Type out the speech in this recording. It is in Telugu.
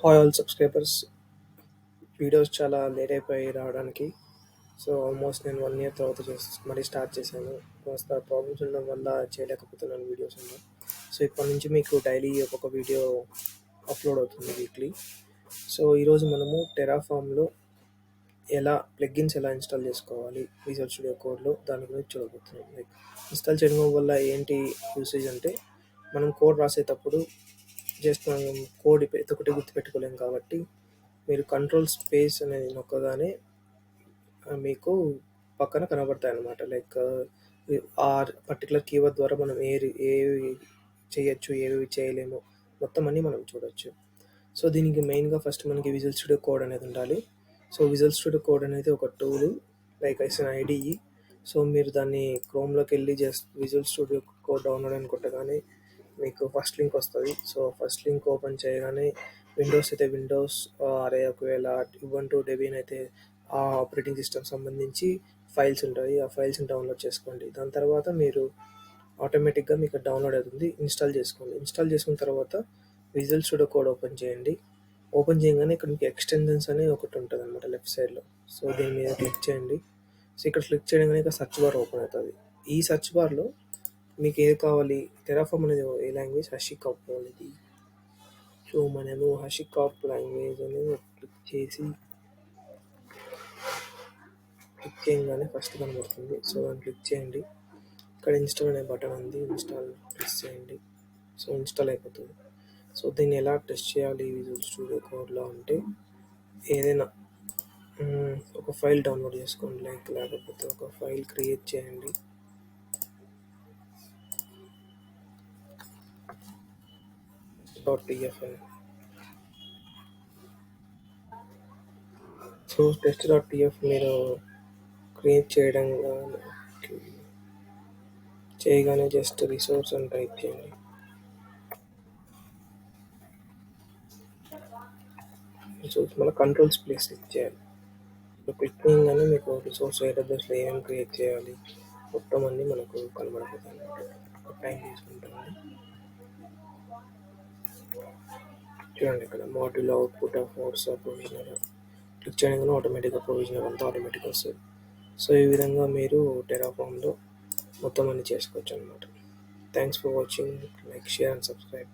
ఆల్ సబ్స్క్రైబర్స్ వీడియోస్ చాలా లేట్ అయిపోయి రావడానికి. సో ఆల్మోస్ట్ నేను 1 ఇయర్ తర్వాత మళ్ళీ స్టార్ట్ చేశాను. కాస్త ప్రాబ్లమ్స్ ఉండడం వల్ల చేయలేకపోతున్నాను వీడియోస్ అన్నీ. సో ఇప్పటి నుంచి మీకు డైలీ ఒక్కొక్క వీడియో అప్లోడ్ అవుతుంది వీక్లీ. సో ఈరోజు మనము టెరాఫామ్లో ఎలా ఇన్స్టాల్ చేసుకోవాలి విజువల్ స్టూడియో కోడ్లో దాని గురించి చూడబోతున్నాం. లైక్ ఇన్స్టాల్ చేయడం వల్ల ఏంటి యూసేజ్ అంటే, మనం కోడ్ రాసేటప్పుడు జస్ట్ మనం కోడ్ ప్రతి ఒక్కటి గుర్తుపెట్టుకోలేం కాబట్టి మీరు కంట్రోల్ స్పేస్ అనేది నొక్కగానే మీకు పక్కన కనబడతాయి అన్నమాట. లైక్ ఆ పర్టికులర్ కీవర్డ్ ద్వారా మనం ఏవి చేయొచ్చు, ఏవి చేయలేము మొత్తం అన్నీ మనం చూడొచ్చు. సో దీనికి మెయిన్గా ఫస్ట్ మనకి విజువల్ స్టూడియో కోడ్ అనేది ఉండాలి. సో విజువల్ స్టూడియో కోడ్ అనేది ఒక టూల్, లైక్ ఐస్ అన్ ఐడిఈ. సో మీరు దాన్ని క్రోమ్లోకి వెళ్ళి just visual studio code download అని కొట్టగానే మీకు ఫస్ట్ లింక్ వస్తుంది. సో ఫస్ట్ లింక్ ఓపెన్ చేయగానే విండోస్ అయితే విండోస్, అరే ఒకవేళ ఉబుంటు డెబియన్ అయితే ఆ ఆపరేటింగ్ సిస్టమ్ సంబంధించి ఫైల్స్ ఉంటాయి. ఆ ఫైల్స్ని డౌన్లోడ్ చేసుకోండి. దాని తర్వాత మీరు ఆటోమేటిక్గా మీకు డౌన్లోడ్ అవుతుంది. ఇన్స్టాల్ చేసుకోండి. ఇన్స్టాల్ చేసుకున్న తర్వాత విజువల్ స్టూడియో కోడ్ ఓపెన్ చేయండి. ఓపెన్ చేయగానే ఇక్కడ మీకు ఎక్స్టెన్షన్స్ అని ఒకటి ఉంటుంది అనమాట లెఫ్ట్ సైడ్లో. సో దీని మీద క్లిక్ చేయండి. సో ఇక్కడ క్లిక్ చేయగానే ఇక్కడ సర్చ్ బార్ ఓపెన్ అవుతుంది. ఈ సర్చ్ బార్లో మీకు ఏది కావాలి, టెరాఫామ్ అనేది ఏ లాంగ్వేజ్, హషికాప్ అనేది. సో మనము హషికాప్ లాంగ్వేజ్ అనేది క్లిక్ చేయగానే ఫస్ట్ కనబడుతుంది. సో దాన్ని క్లిక్ చేయండి. ఇక్కడ ఇన్స్టాల్ అనే బటన్ ఉంది, ఇన్స్టాల్ ప్రెస్ చేయండి. సో ఇన్స్టాల్ అయిపోతుంది. సో దీన్ని ఎలా టెస్ట్ చేయాలి విజువల్ స్టూడియో కోడ్లో అంటే, ఏదైనా ఒక ఫైల్ డౌన్లోడ్ చేసుకోండి. లేకపోతే ఒక ఫైల్ క్రియేట్ చేయండి. .tf అని. సో test.tf మీరు క్రియేట్ చేయగానే జస్ట్ రిసోర్స్ అని టైప్ చేయండి. రిసోర్స్ మళ్ళీ కంట్రోల్స్ ప్లేస్ క్లిక్ చేయాలి. సో క్లిక్ చేయగానే మీకు రిసోర్స్ AWSలో ఏమేమి క్రియేట్ చేయాలి మొత్తం అన్నీ మనకు కనబడిపోతాయి. టైం తీసుకుంటుంది. చూడండి ఇక్కడ module output of WhatsApp provisioner click చేయగానే ఆటోమేటిక్గా ప్రొవిజనర్ అంతా ఆటోమేటిక్గా వస్తుంది. సో ఈ విధంగా మీరు టెరాఫామ్లో మొత్తం అన్ని చేసుకోవచ్చు అనమాట. Thanks for watching. Like, share and subscribe.